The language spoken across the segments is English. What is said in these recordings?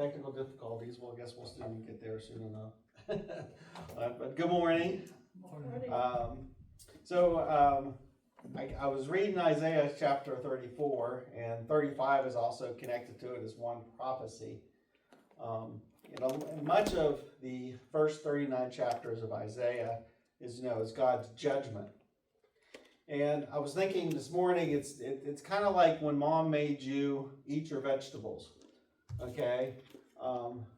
technical difficulties. Well, I guess we'll soon get there soon enough. But good morning. Morning. I was reading Isaiah chapter 34, and 35 is also connected to it as one prophecy. Much of the first 39 chapters of Isaiah is God's judgment. And I was thinking this morning, it's kind of like when mom made you eat your vegetables, okay?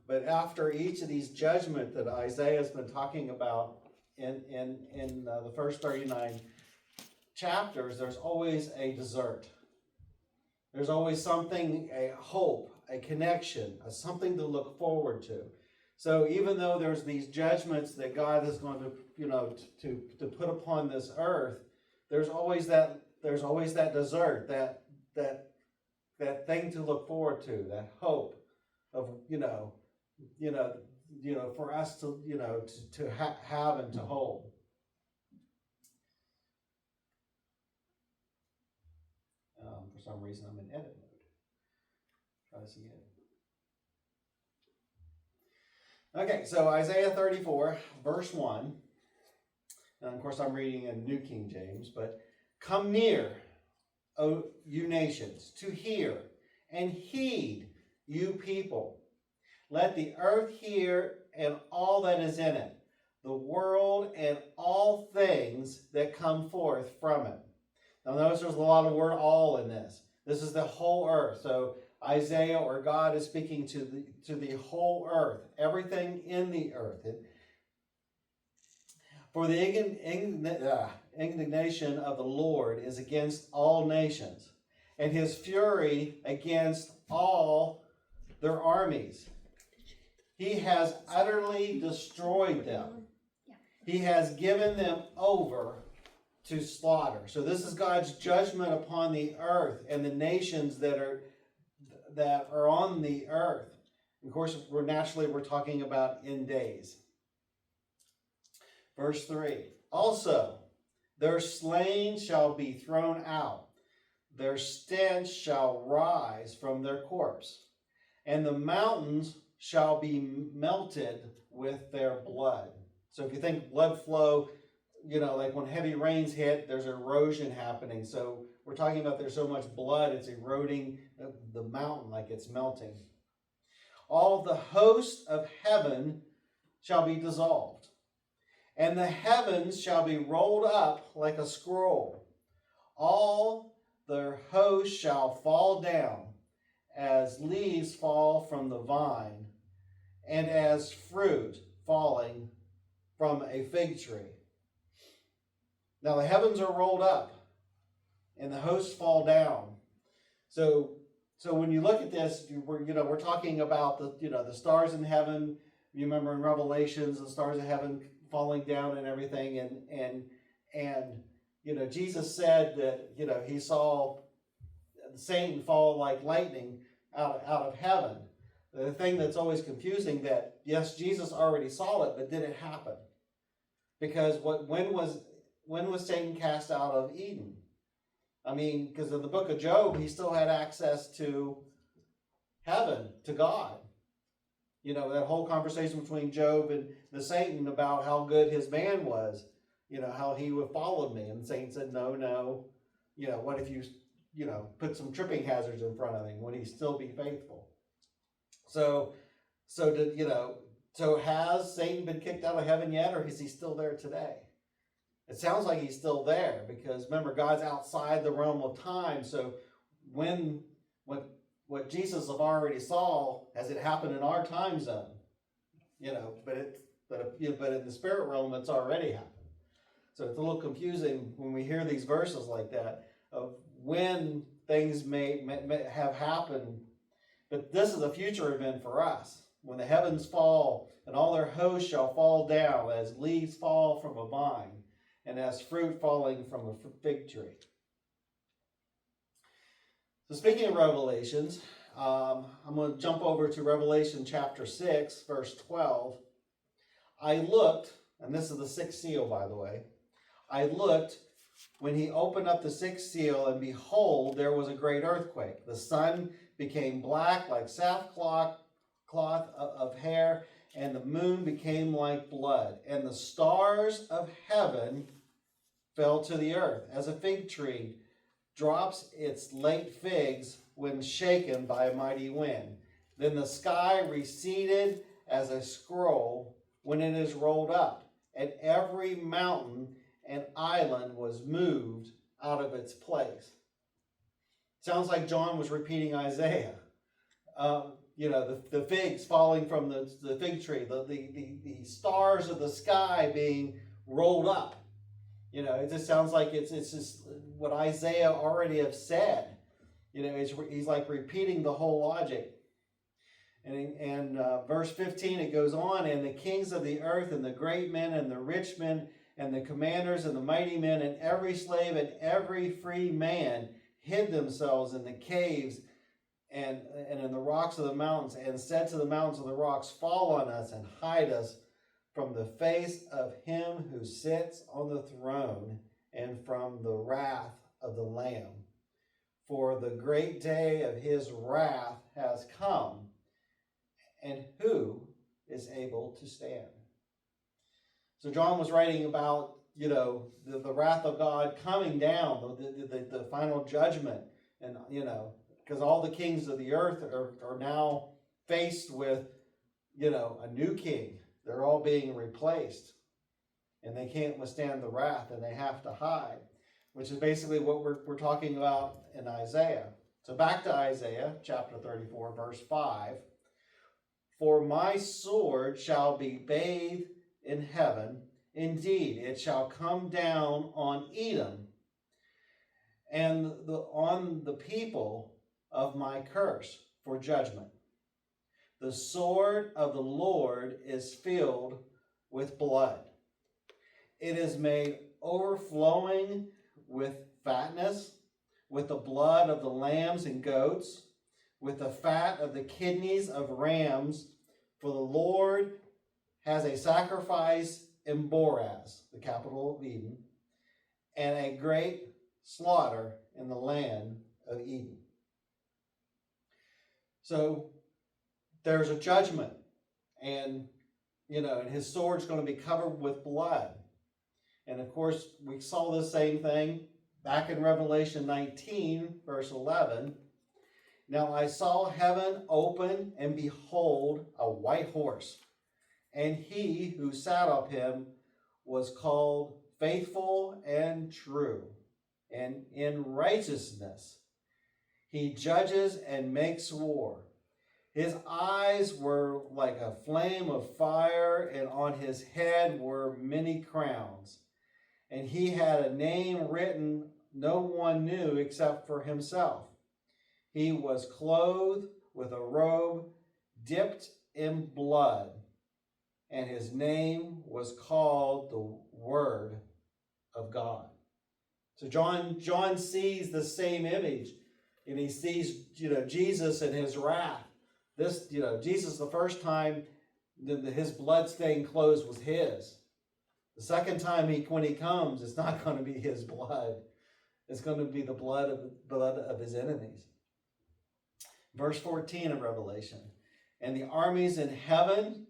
But after each of these judgments that Isaiah's been talking about in the first 39 chapters, there's always a dessert. There's always something, a hope, a connection, something to look forward to. So even though there's these judgments that God is going to put upon this earth, there's always that dessert, that thing to look forward to, that hope of for us to have and to hold. For some reason, I'm in edit mode. Try this again. Okay, so Isaiah 34, verse 1. And of course, I'm reading in New King James, but come near, O you nations, to hear, and heed, you people. Let the earth hear and all that is in it, the world and all things that come forth from it. Now notice there's a lot of word all in this. This is the whole earth. So Isaiah, or God, is speaking to the whole earth, everything in the earth. For the indignation of the Lord is against all nations, and his fury against all their armies. He has utterly destroyed them. He has given them over to slaughter. So this is God's judgment upon the earth and the nations that are on the earth. Of course, we're talking about in days. Verse 3. Also, their slain shall be thrown out. Their stench shall rise from their corpse. And the mountains shall be melted with their blood. So if you think blood flow, like when heavy rains hit, there's erosion happening. So we're talking about there's so much blood, it's eroding the mountain like it's melting. All the host of heaven shall be dissolved, and the heavens shall be rolled up like a scroll. All their host shall fall down, as leaves fall from the vine, and as fruit falling from a fig tree. Now the heavens are rolled up, and the hosts fall down. So when you look at this, we're talking about the stars in heaven. You remember in Revelations, the stars of heaven falling down and everything, and Jesus said that he saw Satan fall like lightning out of heaven. The thing that's always confusing, that yes, Jesus already saw it, but did it happen? Because when was Satan cast out of Eden? I mean, because in the book of Job, he still had access to heaven, to God. That whole conversation between Job and the Satan about how good his man was, how he would followed me. And Satan said, no, what if you, put some tripping hazards in front of him? Would he still be faithful? So has Satan been kicked out of heaven yet, or is he still there today? It sounds like he's still there, because remember, God's outside the realm of time. So what Jesus have already saw, has it happened in our time zone? But in the spirit realm, it's already happened. So it's a little confusing when we hear these verses like that of when things may have happened. But this is a future event for us. When the heavens fall, and all their hosts shall fall down, as leaves fall from a vine, and as fruit falling from a fig tree. So speaking of Revelations, I'm going to jump over to Revelation chapter 6, verse 12. I looked, and this is the sixth seal, by the way. I looked when he opened up the sixth seal, and behold, there was a great earthquake. The sun became black like sackcloth, cloth of hair, and the moon became like blood, and the stars of heaven fell to the earth, as a fig tree drops its late figs when shaken by a mighty wind. Then the sky receded as a scroll when it is rolled up, and every mountain and island was moved out of its place. Sounds like John was repeating Isaiah. The figs falling from the fig tree, the stars of the sky being rolled up. It just sounds like it's just what Isaiah already have said. He's like repeating the whole logic. And verse 15, it goes on, and the kings of the earth and the great men and the rich men and the commanders and the mighty men and every slave and every free man hid themselves in the caves and in the rocks of the mountains, and said to the mountains of the rocks, fall on us and hide us from the face of him who sits on the throne and from the wrath of the Lamb. For the great day of his wrath has come, and who is able to stand? So John was writing about, the wrath of God coming down, the final judgment, and, because all the kings of the earth are now faced with, a new king. They're all being replaced, and they can't withstand the wrath, and they have to hide, which is basically what we're talking about in Isaiah. So back to Isaiah chapter 34, verse 5. For my sword shall be bathed in heaven. Indeed, it shall come down on Edom and on the people of my curse for judgment. The sword of the Lord is filled with blood. It is made overflowing with fatness, with the blood of the lambs and goats, with the fat of the kidneys of rams. For the Lord has a sacrifice in Boraz, the capital of Eden, and a great slaughter in the land of Eden. So there's a judgment, and and his sword's going to be covered with blood. And of course, we saw the same thing back in Revelation 19, verse 11. Now I saw heaven open, and behold, a white horse. And he who sat on him was called Faithful and True, and in righteousness he judges and makes war. His eyes were like a flame of fire, and on his head were many crowns. And he had a name written no one knew except for himself. He was clothed with a robe dipped in blood, and his name was called the Word of God. So John sees the same image, and he sees Jesus and his wrath. This Jesus, the first time his blood-stained clothes was his. The second time when he comes, it's not going to be his blood. It's going to be the blood of his enemies. Verse 14 of Revelation. And the armies in heaven,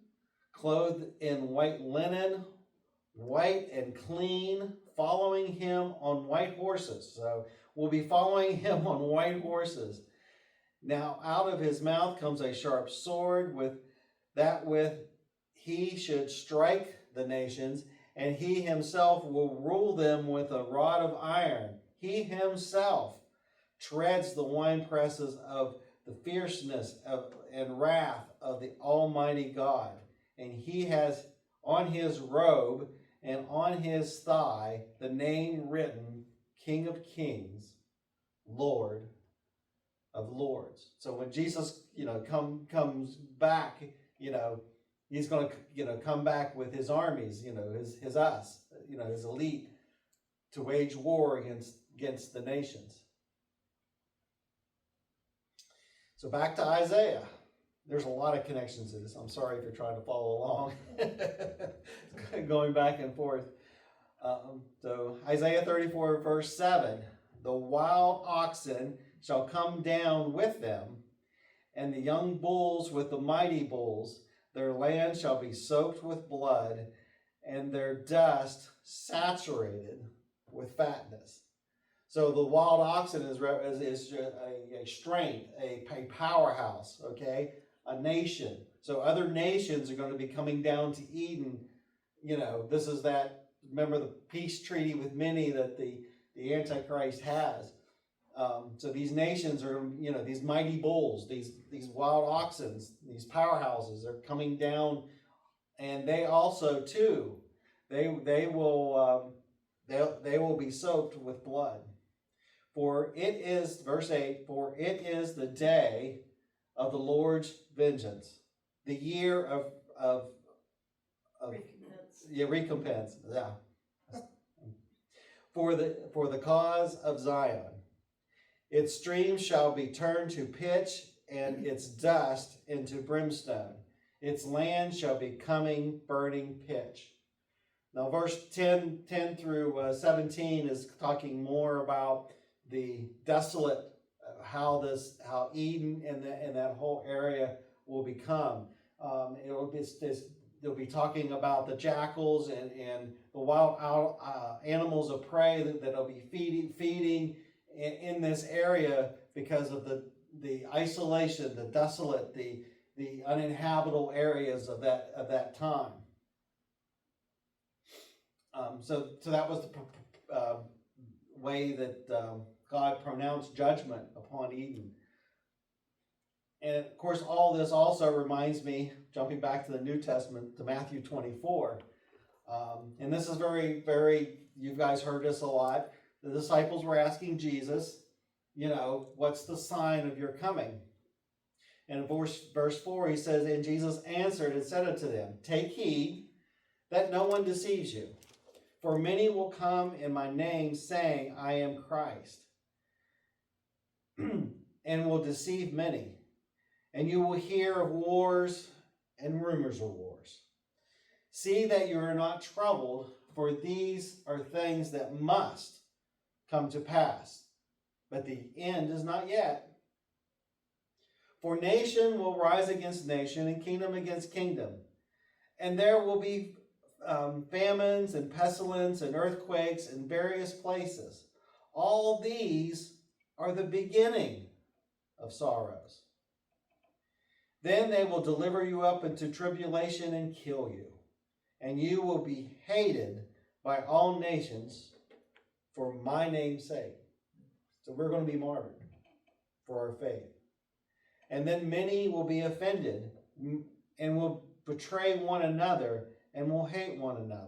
clothed in white linen, white and clean, following him on white horses. So we'll be following him on white horses. Now out of his mouth comes a sharp sword, with he should strike the nations, and he himself will rule them with a rod of iron. He himself treads the winepresses of the fierceness and wrath of the Almighty God. And he has on his robe and on his thigh the name written, King of Kings, Lord of Lords. So when Jesus, comes back, he's going to, come back with his armies, his elite, to wage war against the nations. So back to Isaiah. There's a lot of connections to this. I'm sorry if you're trying to follow along. Going back and forth. So Isaiah 34, verse 7. The wild oxen shall come down with them, and the young bulls with the mighty bulls. Their land shall be soaked with blood, and their dust saturated with fatness. So the wild oxen is a strength, a powerhouse, okay? A nation. So other nations are going to be coming down to Eden. You know, this is that, remember the peace treaty with many that the Antichrist has. So these nations are, you know, these mighty bulls, these wild oxen, these powerhouses are coming down, and they also too, they will be soaked with blood. For it is, verse 8, for it is the day of the Lord's vengeance, the year of recompense. Yeah. For the cause of Zion. Its streams shall be turned to pitch, and its dust into brimstone. Its land shall be coming burning pitch. Now, verse 10 through 17 is talking more about the desolate, how Eden and that whole area will become. They'll be talking about the jackals and the wild animals of prey that'll be feeding in this area because of the isolation, the desolate, the uninhabitable areas of that time. So that was the way that God pronounced judgment upon Eden. And of course, all this also reminds me, jumping back to the New Testament, to Matthew 24. And this is very, very, you guys heard this a lot. The disciples were asking Jesus, you know, what's the sign of your coming? And in verse 4, he says, and Jesus answered and said unto them, take heed that no one deceives you. For many will come in my name, saying, I am Christ, and will deceive many. And you will hear of wars and rumors of wars. See that you are not troubled, for these are things that must come to pass. But the end is not yet. For nation will rise against nation, and kingdom against kingdom. And there will be famines and pestilence and earthquakes in various places. All these are the beginning of sorrows. Then they will deliver you up into tribulation and kill you, and you will be hated by all nations for my name's sake. So we're going to be martyred for our faith. And then many will be offended and will betray one another and will hate one another.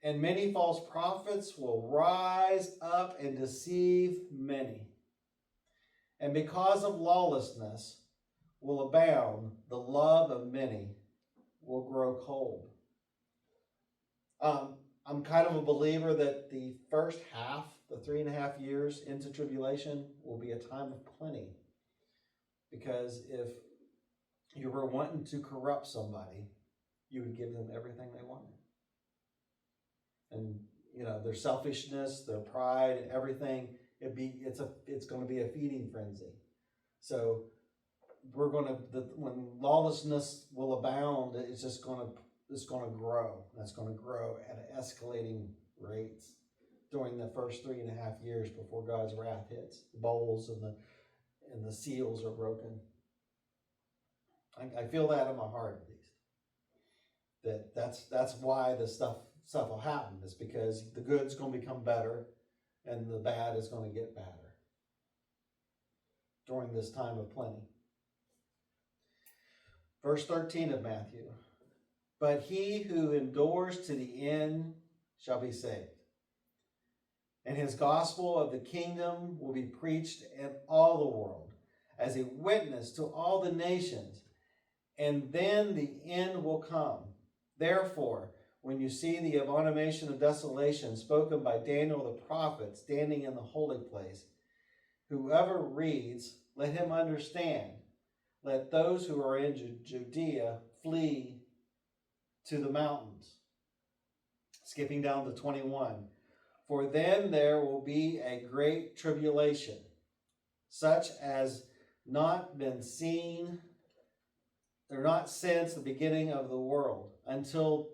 And many false prophets will rise up and deceive many. And because of lawlessness will abound, the love of many will grow cold. I'm kind of a believer that the first half, the 3.5 years into tribulation, will be a time of plenty. Because if you were wanting to corrupt somebody, you would give them everything they wanted. And, you know, their selfishness, their pride, everything, it's going to be a feeding frenzy. So when lawlessness will abound, it's going to grow. That's going to grow at escalating rates during the first 3.5 years before God's wrath hits. The bowls and the seals are broken. I feel that in my heart, at least. That's why this stuff will happen. It's because the good's going to become better and the bad is going to get badder during this time of plenty. Verse 13 of Matthew. But he who endures to the end shall be saved. And his gospel of the kingdom will be preached in all the world as a witness to all the nations. And then the end will come. Therefore, when you see the abomination of desolation spoken by Daniel the prophet standing in the holy place, whoever reads, let him understand. Let those who are in Judea flee to the mountains. Skipping down to 21. For then there will be a great tribulation, such as not been seen, they're not since the beginning of the world, until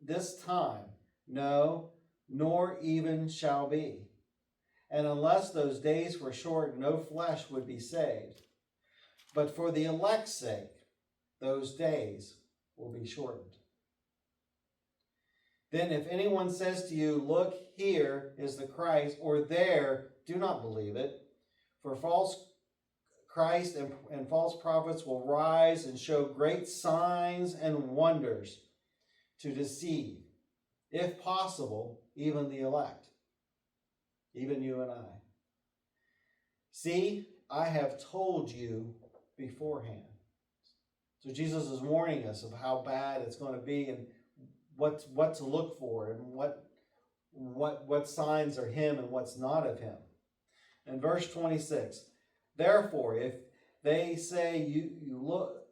this time, no, nor even shall be. And unless those days were shortened, no flesh would be saved. But for the elect's sake, those days will be shortened. Then if anyone says to you, look, here is the Christ, or there, do not believe it. For false Christ and false prophets will rise and show great signs and wonders to deceive, if possible, even the elect, even you and I. See, I have told you beforehand. So Jesus is warning us of how bad it's going to be and what to look for and what signs are him and what's not of him. In verse 26, therefore, if they say look,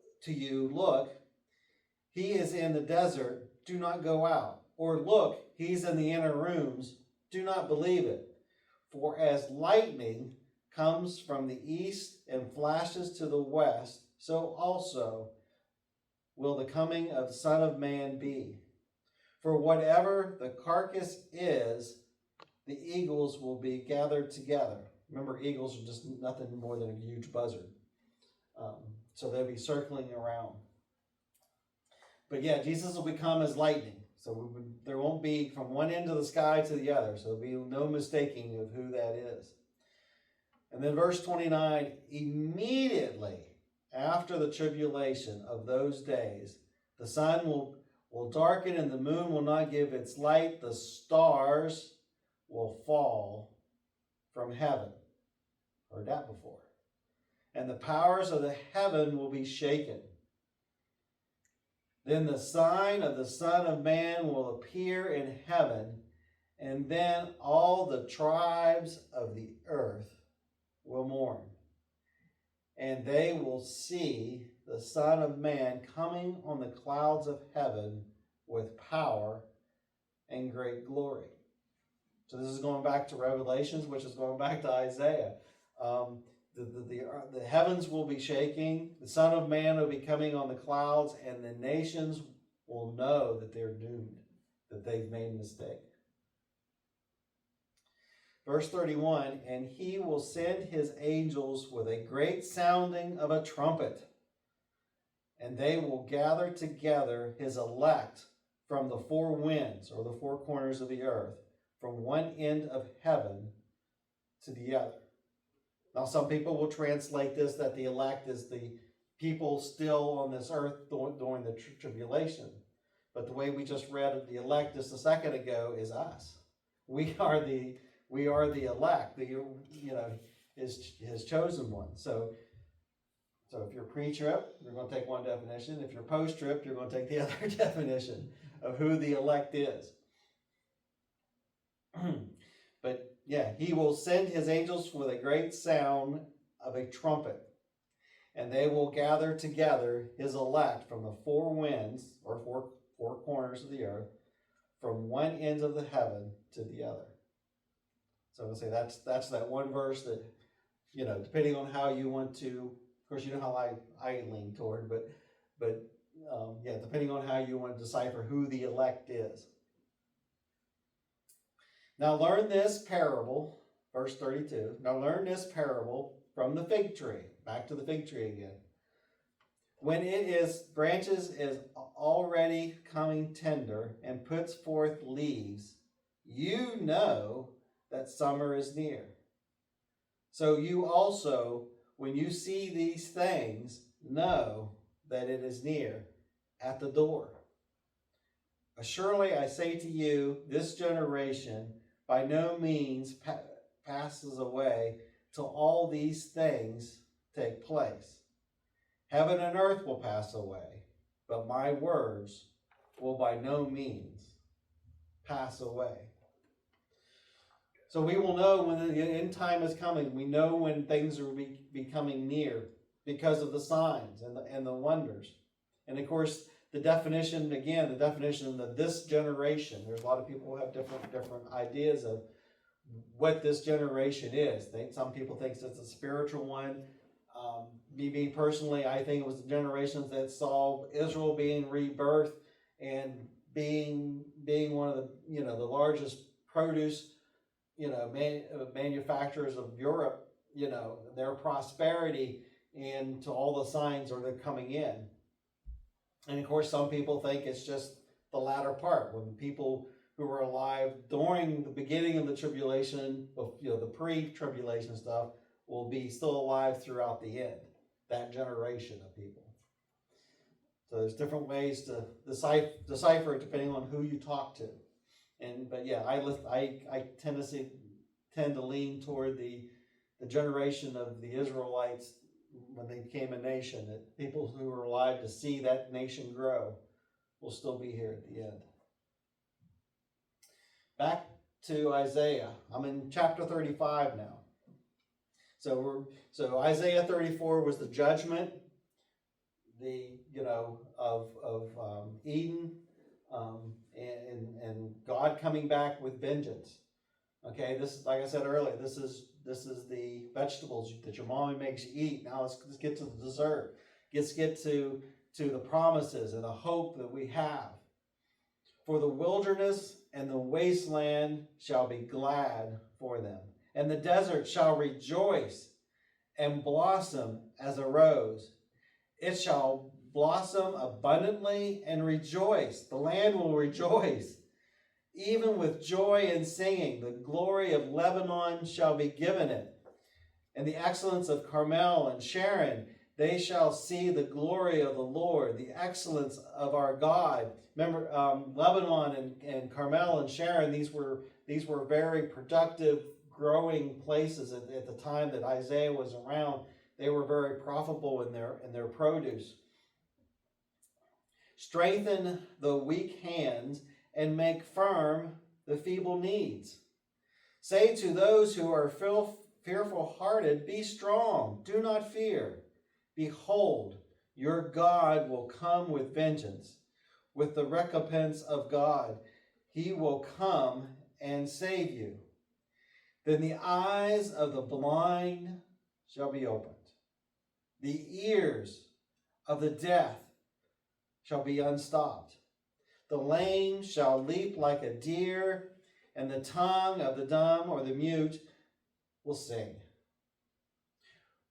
he is in the desert, do not go out. Or look, he's in the inner rooms, do not believe it. For as lightning comes from the east and flashes to the west, so also will the coming of the Son of Man be. For whatever the carcass is, the eagles will be gathered together. Remember, eagles are just nothing more than a huge buzzard. So they'll be circling around. But yeah, Jesus will become as lightning. So there won't be from one end of the sky to the other. So there'll be no mistaking of who that is. And then verse 29, immediately after the tribulation of those days, the sun will darken and the moon will not give its light. The stars will fall from heaven. Heard that before. And the powers of the heaven will be shaken. Then the sign of the Son of Man will appear in heaven, and then all the tribes of the earth will mourn. And they will see the Son of Man coming on the clouds of heaven with power and great glory. So this is going back to Revelations, which is going back to Isaiah. The heavens will be shaking. The Son of Man will be coming on the clouds, and the nations will know that they're doomed, that they've made a mistake. Verse 31, and he will send his angels with a great sounding of a trumpet, and they will gather together his elect from the four winds, or the four corners of the earth, from one end of heaven to the other. Now, some people will translate this that the elect is the people still on this earth during the tribulation. But the way we just read the elect just a second ago is us. We are the elect, his chosen one. So if you're pre-trib, you're going to take one definition. If you're post-trib, you're going to take the other definition of who the elect is. But yeah, he will send his angels with a great sound of a trumpet, and they will gather together his elect from the four winds, or four corners of the earth, from one end of the heaven to the other. So I'm going to say that's that one verse that, depending on how you want to, of course, you know how I lean toward, but depending on how you want to decipher who the elect is. Now learn this parable, verse 32. Now learn this parable from the fig tree. Back to the fig tree again. When branches is already coming tender and puts forth leaves, you know that summer is near. So you also, when you see these things, know that it is near at the door. Surely I say to you, this generation by no means passes away till all these things take place. Heaven and earth will pass away, but my words will by no means pass away. So we will know when the end time is coming. We know when things are becoming near because of the signs and the wonders. And of course, the definition of this generation, there's a lot of people who have different ideas of what this generation is. Some people think it's a spiritual one. Me personally, I think it was the generations that saw Israel being rebirthed and being one of the the largest produce manufacturers of Europe. Their prosperity and to all the signs are they're coming in. And of course, some people think it's just the latter part when people who were alive during the beginning of the tribulation, the pre-tribulation stuff, will be still alive throughout the end. That generation of people. So there's different ways to decipher it depending on who you talk to. But yeah, I tend to lean toward the generation of the Israelites when they became a nation. That people who were alive to see that nation grow will still be here at the end. Back to Isaiah. I'm in chapter 35 now. So Isaiah 34 was the judgment, of Eden, and God coming back with vengeance. Okay, this, like I said earlier, this is the vegetables that your mommy makes you eat. Now let's get to the dessert. Let's get to the promises and the hope that we have. For the wilderness and the wasteland shall be glad for them, and the desert shall rejoice and blossom as a rose. It shall blossom abundantly and rejoice. The land will rejoice, even with joy and singing. The glory of Lebanon shall be given it, and the excellence of Carmel and Sharon. They shall see the glory of the Lord, the excellence of our God. Remember, Lebanon and Carmel and Sharon, these were very productive, growing places at the time that Isaiah was around. They were very profitable in their produce. Strengthen the weak hands and make firm the feeble knees. Say to those who are fearful-hearted, be strong, do not fear. Behold, your God will come with vengeance, with the recompense of God. He will come and save you. Then the eyes of the blind shall be opened. The ears of the deaf shall be unstopped. The lame shall leap like a deer, and the tongue of the dumb or the mute will sing.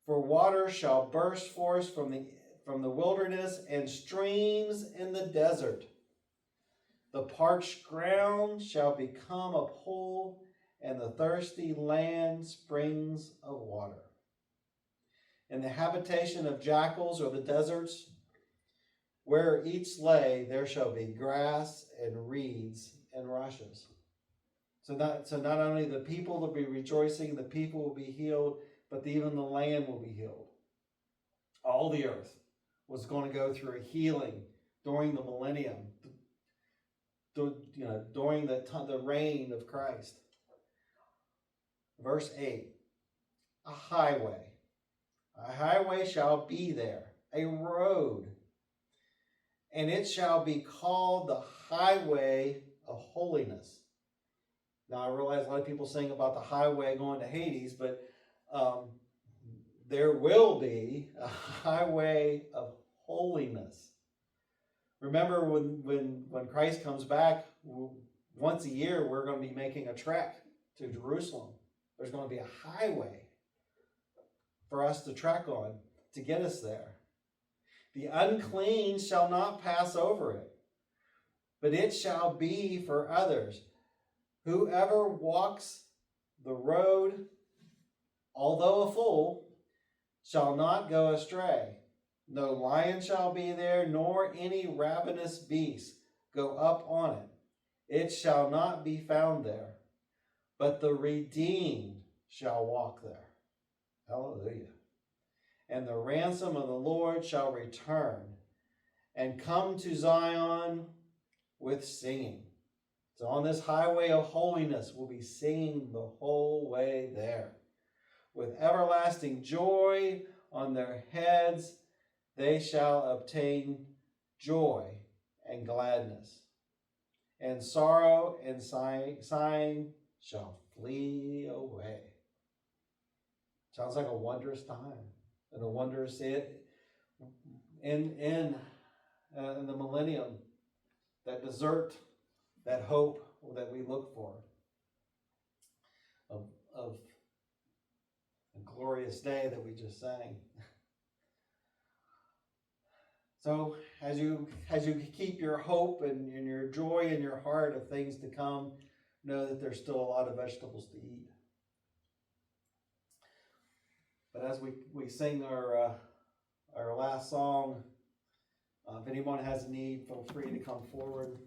For water shall burst forth from the wilderness, and streams in the desert. The parched ground shall become a pool, and the thirsty land springs of water. In the habitation of jackals or the deserts, where each lay, there shall be grass and reeds and rushes. So not only the people will be rejoicing, the people will be healed, but even the land will be healed. All the earth was going to go through a healing during the millennium, during the reign of Christ. Verse 8, a highway shall be there, a road, and it shall be called the highway of holiness. Now, I realize a lot of people sing about the highway going to Hades, but there will be a highway of holiness. Remember, when Christ comes back, once a year, we're going to be making a trek to Jerusalem. There's going to be a highway for us to trek on to get us there. The unclean shall not pass over it, but it shall be for others. Whoever walks the road, although a fool, shall not go astray. No lion shall be there, nor any ravenous beast go up on it. It shall not be found there, but the redeemed shall walk there. Hallelujah. And the ransom of the Lord shall return and come to Zion with singing. So on this highway of holiness, we'll be singing the whole way there. With everlasting joy on their heads, they shall obtain joy and gladness. And sorrow and sighing shall flee away. Sounds like a wondrous time. And a wonder to see it in the millennium, that desert, that hope that we look for of a glorious day that we just sang. So as you keep your hope and your joy in your heart of things to come, know that there's still a lot of vegetables to eat. But as we sing our last song, if anyone has a need, feel free to come forward.